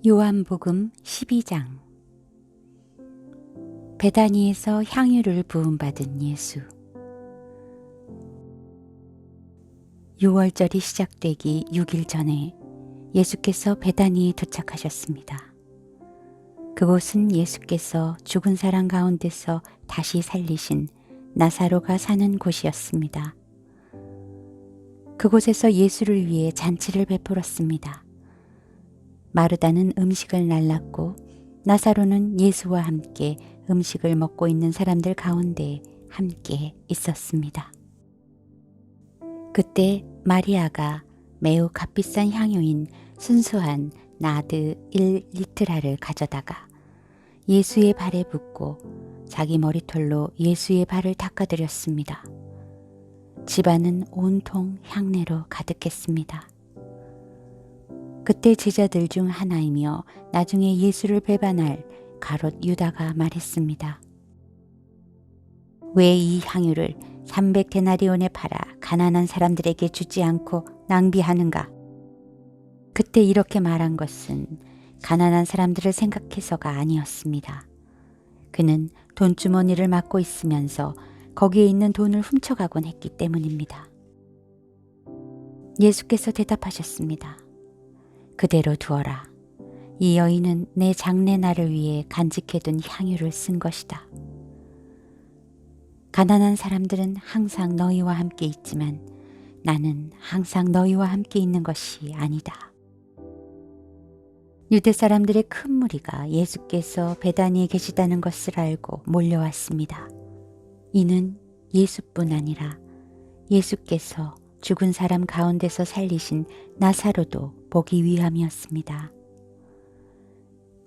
요한복음 12장. 베다니에서 향유를 부음받은 예수. 6월절이 시작되기 6일 전에 예수께서 베다니에 도착하셨습니다. 그곳은 예수께서 죽은 사람 가운데서 다시 살리신 나사로가 사는 곳이었습니다. 그곳에서 예수를 위해 잔치를 베풀었습니다. 마르다는 음식을 날랐고 나사로는 예수와 함께 음식을 먹고 있는 사람들 가운데 함께 있었습니다. 그때 마리아가 매우 값비싼 향유인 순수한 나드 1리트라를 가져다가 예수의 발에 붓고 자기 머리털로 예수의 발을 닦아드렸습니다. 집안은 온통 향내로 가득했습니다. 그때 제자들 중 하나이며 나중에 예수를 배반할 가롯 유다가 말했습니다. 왜 이 향유를 300데나리온에 팔아 가난한 사람들에게 주지 않고 낭비하는가? 그때 이렇게 말한 것은 가난한 사람들을 생각해서가 아니었습니다. 그는 돈주머니를 맡고 있으면서 거기에 있는 돈을 훔쳐가곤 했기 때문입니다. 예수께서 대답하셨습니다. 그대로 두어라. 이 여인은 내 장례날을 위해 간직해둔 향유를 쓴 것이다. 가난한 사람들은 항상 너희와 함께 있지만 나는 항상 너희와 함께 있는 것이 아니다. 유대 사람들의 큰 무리가 예수께서 베다니에 계시다는 것을 알고 몰려왔습니다. 이는 예수뿐 아니라 예수께서 죽은 사람 가운데서 살리신 나사로도 보기 위함이었습니다.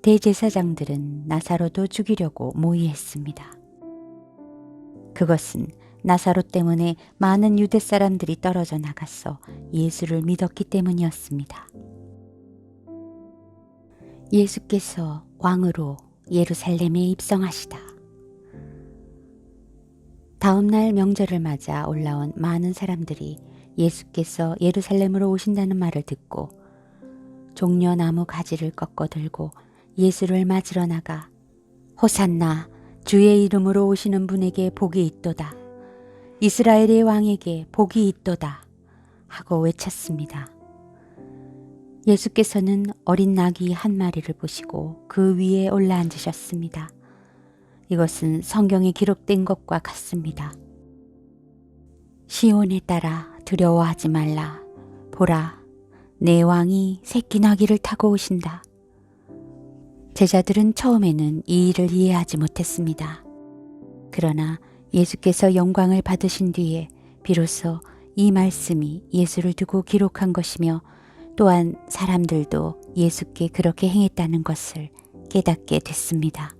대제사장들은 나사로도 죽이려고 모의했습니다. 그것은 나사로 때문에 많은 유대 사람들이 떨어져 나가서 예수를 믿었기 때문이었습니다. 예수께서 왕으로 예루살렘에 입성하시다. 다음 날 명절을 맞아 올라온 많은 사람들이 예수께서 예루살렘으로 오신다는 말을 듣고 종려나무 가지를 꺾어 들고 예수를 맞으러 나가 호산나 주의 이름으로 오시는 분에게 복이 있도다. 이스라엘의 왕에게 복이 있도다 하고 외쳤습니다. 예수께서는 어린 나귀 한 마리를 보시고 그 위에 올라앉으셨습니다. 이것은 성경에 기록된 것과 같습니다. 시온에 따라 두려워하지 말라. 보라, 내 왕이 새끼 나귀를 타고 오신다. 제자들은 처음에는 이 일을 이해하지 못했습니다. 그러나 예수께서 영광을 받으신 뒤에 비로소 이 말씀이 예수를 두고 기록한 것이며 또한 사람들도 예수께 그렇게 행했다는 것을 깨닫게 됐습니다.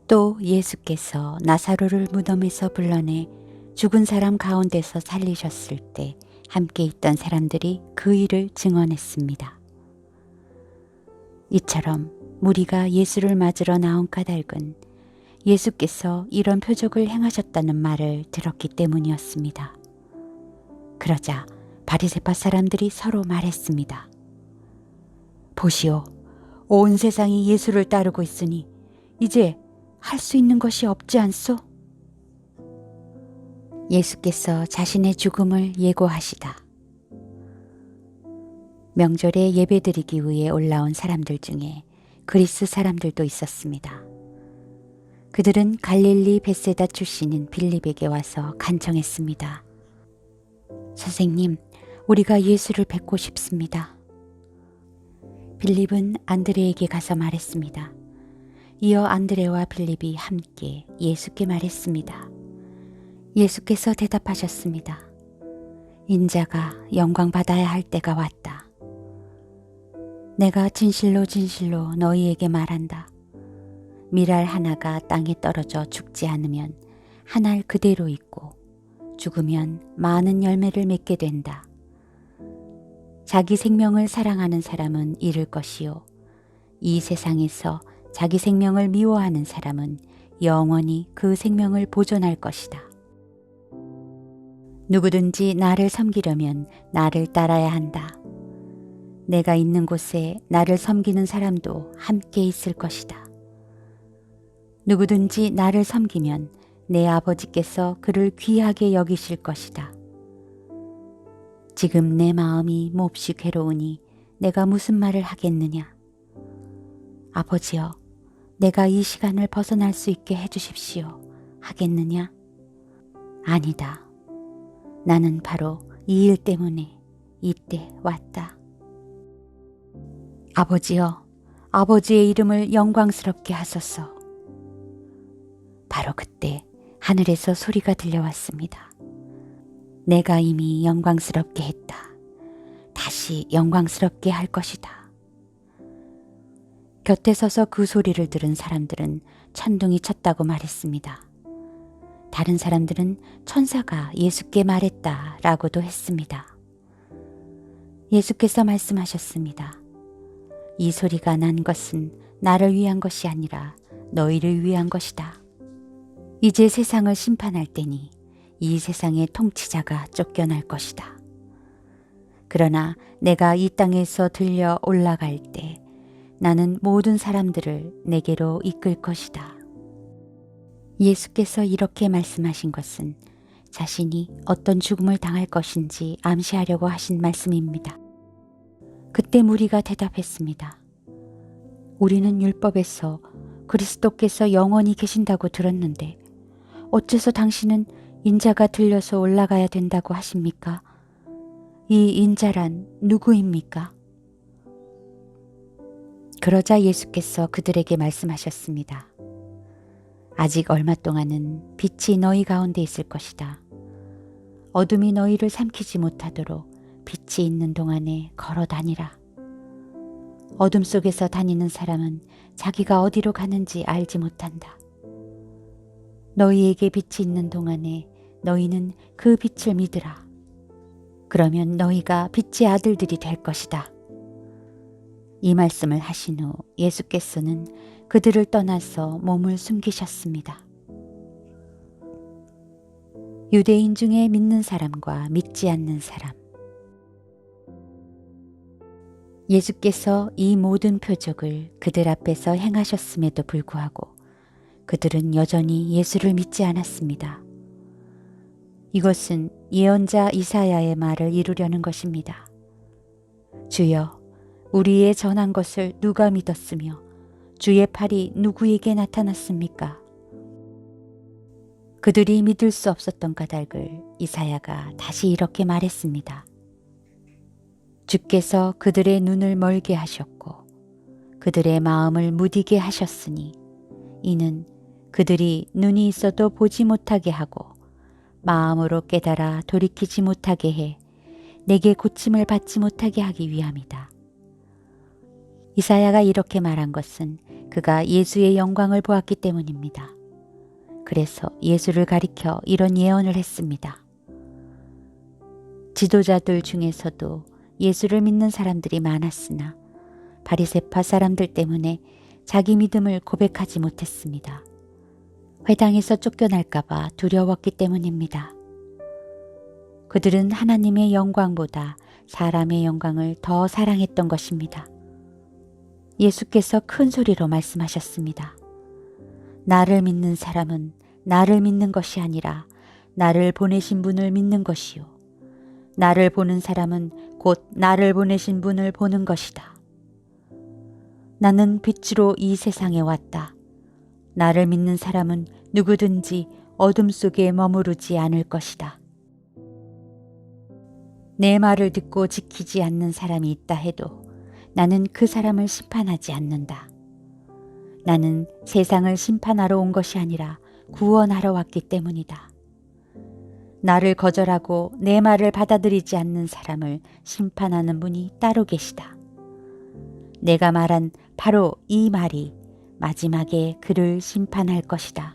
또 예수께서 나사로를 무덤에서 불러내 죽은 사람 가운데서 살리셨을 때 함께 있던 사람들이 그 일을 증언했습니다. 이처럼 무리가 예수를 맞으러 나온 까닭은 예수께서 이런 표적을 행하셨다는 말을 들었기 때문이었습니다. 그러자 바리새파 사람들이 서로 말했습니다. 보시오, 온 세상이 예수를 따르고 있으니 이제 할 수 있는 것이 없지 않소? 예수께서 자신의 죽음을 예고하시다. 명절에 예배드리기 위해 올라온 사람들 중에 그리스 사람들도 있었습니다. 그들은 갈릴리 벳세다 출신인 빌립에게 와서 간청했습니다. 선생님, 우리가 예수를 뵙고 싶습니다. 빌립은 안드레에게 가서 말했습니다. 이어 안드레와 빌립이 함께 예수께 말했습니다. 예수께서 대답하셨습니다. 인자가 영광 받아야 할 때가 왔다. 내가 진실로 진실로 너희에게 말한다. 밀알 하나가 땅에 떨어져 죽지 않으면 한 알 그대로 있고 죽으면 많은 열매를 맺게 된다. 자기 생명을 사랑하는 사람은 잃을 것이요. 이 세상에서 자기 생명을 미워하는 사람은 영원히 그 생명을 보존할 것이다. 누구든지 나를 섬기려면 나를 따라야 한다. 내가 있는 곳에 나를 섬기는 사람도 함께 있을 것이다. 누구든지 나를 섬기면 내 아버지께서 그를 귀하게 여기실 것이다. 지금 내 마음이 몹시 괴로우니 내가 무슨 말을 하겠느냐. 아버지여, 내가 이 시간을 벗어날 수 있게 해주십시오. 하겠느냐? 아니다. 나는 바로 이 일 때문에 이때 왔다. 아버지여, 아버지의 이름을 영광스럽게 하소서. 바로 그때 하늘에서 소리가 들려왔습니다. 내가 이미 영광스럽게 했다. 다시 영광스럽게 할 것이다. 곁에 서서 그 소리를 들은 사람들은 천둥이 쳤다고 말했습니다. 다른 사람들은 천사가 예수께 말했다 라고도 했습니다. 예수께서 말씀하셨습니다. 이 소리가 난 것은 나를 위한 것이 아니라 너희를 위한 것이다. 이제 세상을 심판할 때니 이 세상의 통치자가 쫓겨날 것이다. 그러나 내가 이 땅에서 들려 올라갈 때 나는 모든 사람들을 내게로 이끌 것이다. 예수께서 이렇게 말씀하신 것은 자신이 어떤 죽음을 당할 것인지 암시하려고 하신 말씀입니다. 그때 무리가 대답했습니다. 우리는 율법에서 그리스도께서 영원히 계신다고 들었는데 어째서 당신은 인자가 들려서 올라가야 된다고 하십니까? 이 인자란 누구입니까? 그러자 예수께서 그들에게 말씀하셨습니다. 아직 얼마 동안은 빛이 너희 가운데 있을 것이다. 어둠이 너희를 삼키지 못하도록 빛이 있는 동안에 걸어 다니라. 어둠 속에서 다니는 사람은 자기가 어디로 가는지 알지 못한다. 너희에게 빛이 있는 동안에 너희는 그 빛을 믿으라. 그러면 너희가 빛의 아들들이 될 것이다. 이 말씀을 하신 후 예수께서는 그들을 떠나서 몸을 숨기셨습니다. 유대인 중에 믿는 사람과 믿지 않는 사람. 예수께서 이 모든 표적을 그들 앞에서 행하셨음에도 불구하고 그들은 여전히 예수를 믿지 않았습니다. 이것은 예언자 이사야의 말을 이루려는 것입니다. 주여, 우리의 전한 것을 누가 믿었으며 주의 팔이 누구에게 나타났습니까? 그들이 믿을 수 없었던 까닭을 이사야가 다시 이렇게 말했습니다. 주께서 그들의 눈을 멀게 하셨고 그들의 마음을 무디게 하셨으니 이는 그들이 눈이 있어도 보지 못하게 하고 마음으로 깨달아 돌이키지 못하게 해 내게 고침을 받지 못하게 하기 위함이다. 이사야가 이렇게 말한 것은 그가 예수의 영광을 보았기 때문입니다. 그래서 예수를 가리켜 이런 예언을 했습니다. 지도자들 중에서도 예수를 믿는 사람들이 많았으나 바리새파 사람들 때문에 자기 믿음을 고백하지 못했습니다. 회당에서 쫓겨날까 봐 두려웠기 때문입니다. 그들은 하나님의 영광보다 사람의 영광을 더 사랑했던 것입니다. 예수께서 큰 소리로 말씀하셨습니다. 나를 믿는 사람은 나를 믿는 것이 아니라 나를 보내신 분을 믿는 것이요. 나를 보는 사람은 곧 나를 보내신 분을 보는 것이다. 나는 빛으로 이 세상에 왔다. 나를 믿는 사람은 누구든지 어둠 속에 머무르지 않을 것이다. 내 말을 듣고 지키지 않는 사람이 있다 해도 나는 그 사람을 심판하지 않는다. 나는 세상을 심판하러 온 것이 아니라 구원하러 왔기 때문이다. 나를 거절하고 내 말을 받아들이지 않는 사람을 심판하는 분이 따로 계시다. 내가 말한 바로 이 말이 마지막에 그를 심판할 것이다.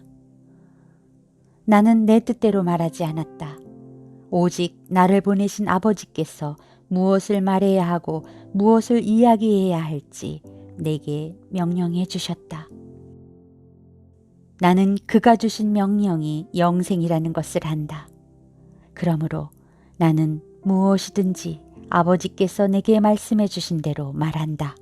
나는 내 뜻대로 말하지 않았다. 오직 나를 보내신 아버지께서 무엇을 말해야 하고 무엇을 이야기해야 할지 내게 명령해 주셨다. 나는 그가 주신 명령이 영생이라는 것을 안다. 그러므로 나는 무엇이든지 아버지께서 내게 말씀해 주신 대로 말한다.